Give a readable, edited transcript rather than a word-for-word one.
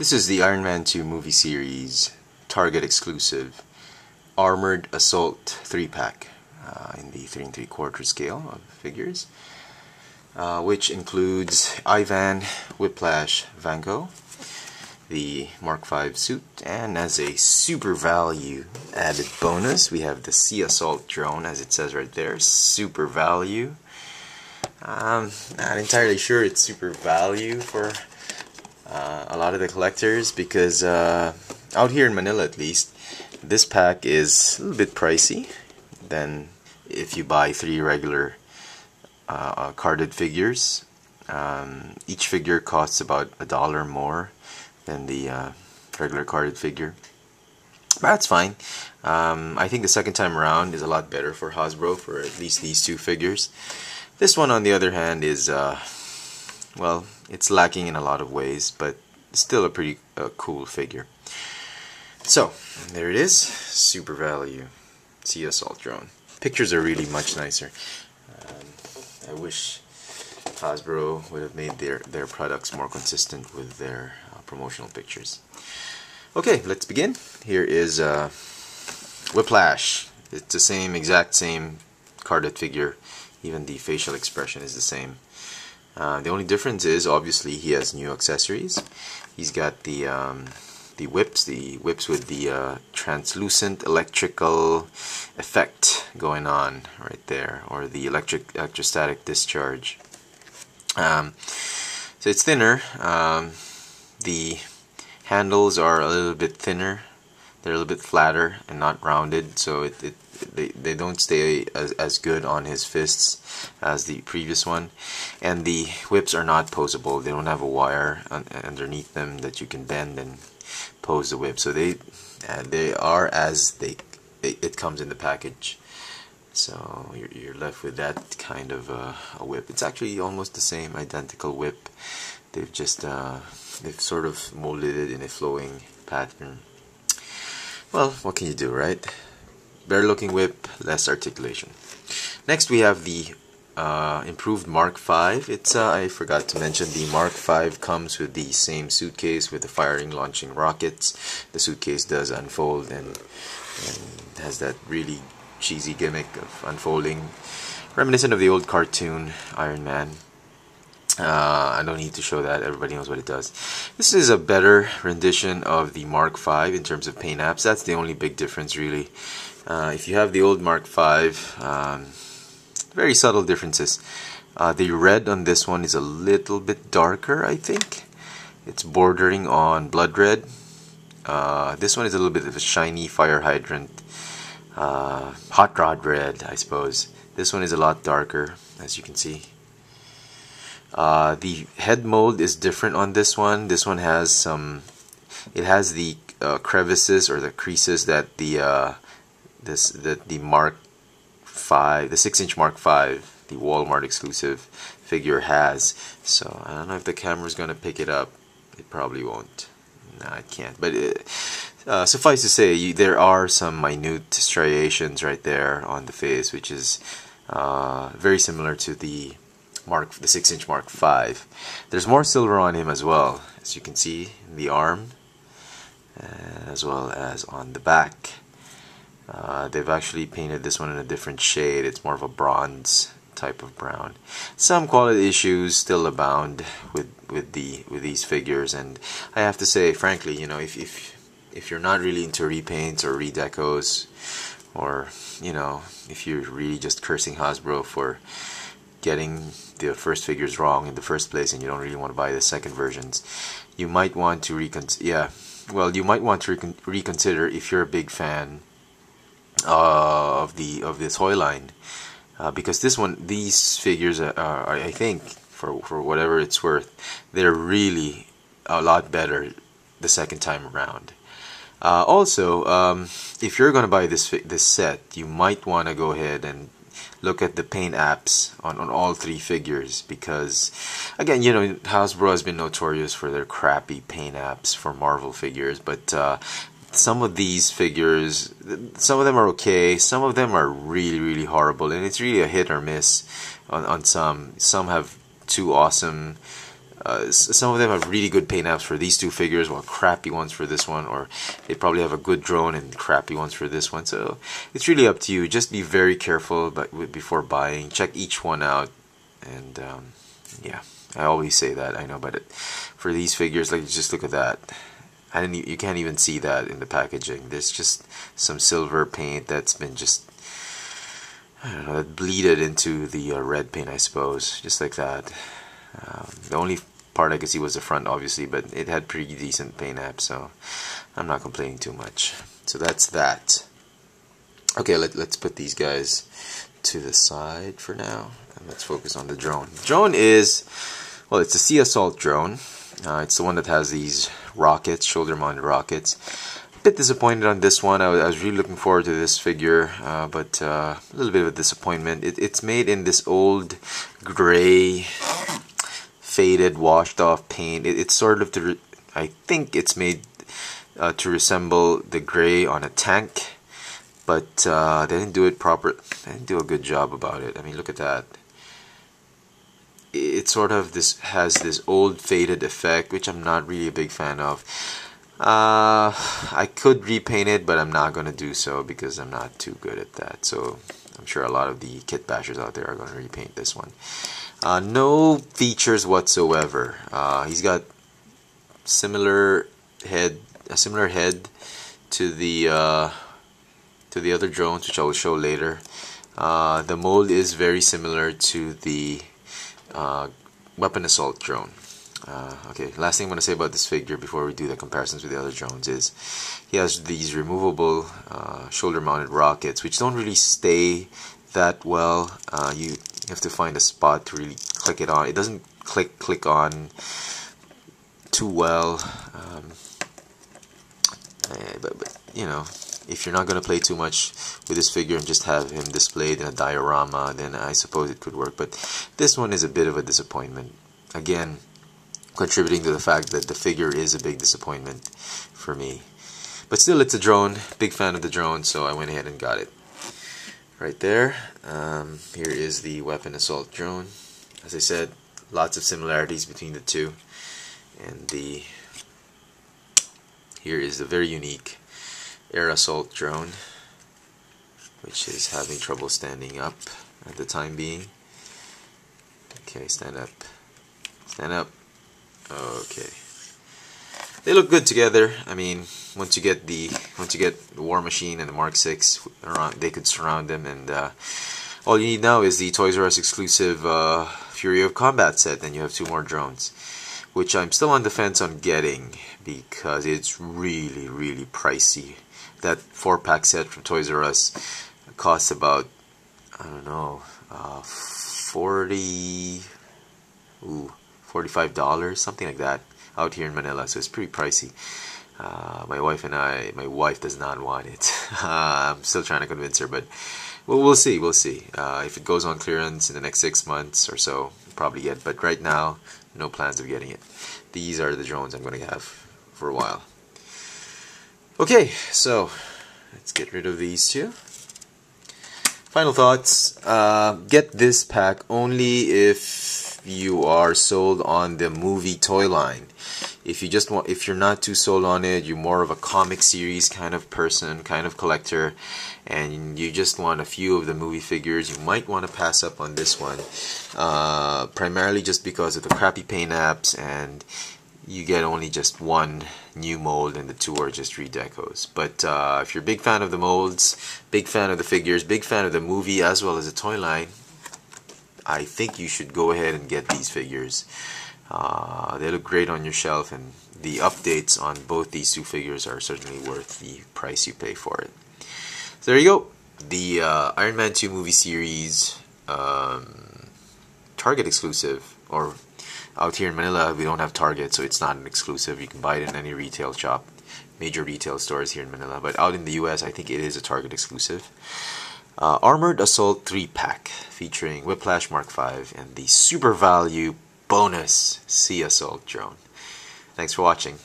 This is the Iron Man 2 movie series Target exclusive Armored Assault 3-pack in the 3 3/4 scale of figures, which includes Ivan Whiplash Van Gogh, the Mark V suit, and as a super value added bonus we have the Sea Assault drone, as it says right there, super value. Not entirely sure it's super value for a lot of the collectors, because out here in Manila at least, this pack is a little bit pricey than if you buy 3 regular carded figures. Each figure costs about $1 more than the regular carded figure. But that's fine. I think the second time around is a lot better for Hasbro for at least these 2 figures. This one, on the other hand, is well, it's lacking in a lot of ways, but still a pretty cool figure. So there it is, super value Sea Assault drone. Pictures are really much nicer. I wish Hasbro would have made their products more consistent with their promotional pictures. Okay, let's begin. Here is Whiplash. It's the exact same carded figure. Even the facial expression is the same. The only difference is, obviously, he has new accessories. He's got the whips with the translucent electrical effect going on right there, or the electrostatic discharge. So it's thinner. The handles are a little bit thinner. They're a little bit flatter and not rounded, so they don't stay as good on his fists as the previous one. And the whips are not posable. They don't have a wire underneath them that you can bend and pose the whip. So they are as it comes in the package. So you're left with that kind of a whip. It's actually almost the same identical whip. They've just they've sort of molded it in a flowing pattern. Well, what can you do, right? Better looking whip, less articulation. Next we have the improved Mark V. It's I forgot to mention, the Mark V comes with the same suitcase with the firing, launching rockets. The suitcase does unfold and has that really cheesy gimmick of unfolding, reminiscent of the old cartoon Iron Man. I don't need to show that, everybody knows what it does. This is a better rendition of the Mark V in terms of paint apps. That's the only big difference, really. If you have the old Mark V, very subtle differences. The red on this one is a little bit darker, I think. It's bordering on blood red. This one is a little bit of a shiny fire hydrant, hot rod red, I suppose. This one is a lot darker, as you can see. The head mold is different on this one. This one has some, it has the crevices or the creases that the Mark V, the 6-inch Mark V, the Walmart exclusive figure has. So I don't know if the camera's gonna pick it up. It probably won't. No, it can't. But suffice to say, there are some minute striations right there on the face, which is very similar to the 6-inch Mark V. There's more silver on him as well, as you can see in the arm, as well as on the back. They've actually painted this one in a different shade. It's more of a bronze type of brown. Some quality issues still abound with these figures, and I have to say, frankly, you know, if you're not really into repaints or redecos, or you know, if you're really just cursing Hasbro for getting the first figures wrong in the first place, and you don't really want to buy the second versions, you might want to reconsider if you're a big fan of the toy line, because these figures are, I think, for whatever it's worth, they're really a lot better the second time around. Also, if you're going to buy this set, you might want to go ahead and look at the paint apps on all 3 figures, because again, you know, Hasbro has been notorious for their crappy paint apps for Marvel figures, but some of these figures, some of them are okay, some of them are really horrible, and it's really a hit or miss on some. Some have 2 awesome Some of them have really good paint apps for these two figures, while crappy ones for this one, or they probably have a good drone and crappy ones for this one. So it's really up to you. Just be very careful before buying. Check each one out, and yeah, I always say that, I know, but for these figures, like, just look at that. You can't even see that in the packaging. There's just some silver paint that's been just, I don't know, bleeded into the red paint, I suppose, just like that. The only part I could see was the front, obviously, but it had pretty decent paint apps, so I'm not complaining too much. So that's that. Okay, let's put these guys to the side for now, and let's focus on the drone. The drone is, well, it's a sea assault drone. It's the one that has these rockets, shoulder-mounted rockets. A bit disappointed on this one. I was really looking forward to this figure, but a little bit of a disappointment. It's made in this old gray, faded, washed off paint. It's sort of I think it's made to resemble the gray on a tank, but they didn't do it proper. They didn't do a good job about it. I mean, look at that. It sort of has this old faded effect, which I'm not really a big fan of. I could repaint it, but I'm not going to do so because I'm not too good at that. So I'm sure a lot of the kit bashers out there are going to repaint this one. No features whatsoever. He's got a similar head to the other drones, which I will show later. The mold is very similar to the weapon assault drone. Okay, last thing I'm going to say about this figure before we do the comparisons with the other drones is he has these removable shoulder-mounted rockets, which don't really stay that well. You have to find a spot to really click it on. It doesn't click on too well. But you know, if you're not going to play too much with this figure and just have him displayed in a diorama, then I suppose it could work. But this one is a bit of a disappointment. Again, contributing to the fact that the figure is a big disappointment for me. But still, it's a drone. Big fan of the drone, so I went ahead and got it. Right there. Here is the weapon assault drone. As I said, lots of similarities between the two. And here is the very unique air assault drone, which is having trouble standing up at the time being. Okay, stand up. Stand up. Okay. They look good together. I mean, once you get the War Machine and the Mark VI around, they could surround them, and all you need now is the Toys R Us exclusive Fury of Combat set, and you have 2 more drones, which I'm still on the fence on getting because it's really, really pricey. That 4-pack set from Toys R Us costs about, I don't know, $45, something like that, out here in Manila. So it's pretty pricey. My wife does not want it. I'm still trying to convince her, but we'll see. If it goes on clearance in the next 6 months or so, probably get. But right now, no plans of getting it. These are the drones I'm going to have for a while. Okay, so let's get rid of these two. Final thoughts. Get this pack only if you are sold on the movie toy line. If you're not too sold on it, you're more of a comic series kind of person, kind of collector, and you just want a few of the movie figures, you might want to pass up on this one. Primarily just because of the crappy paint apps, and you get only just 1 new mold and the 2 are just redecos. But if you're a big fan of the molds, big fan of the figures, big fan of the movie as well as the toy line, I think you should go ahead and get these figures. They look great on your shelf, and the updates on both these 2 figures are certainly worth the price you pay for it. So there you go. The Iron Man 2 movie series, Target exclusive, or out here in Manila we don't have Target, so it's not an exclusive. You can buy it in any retail shop, major retail stores here in Manila, but out in the US I think it is a Target exclusive. Armored Assault 3-pack featuring Whiplash Mark V and the super value bonus Sea Assault drone. Thanks for watching.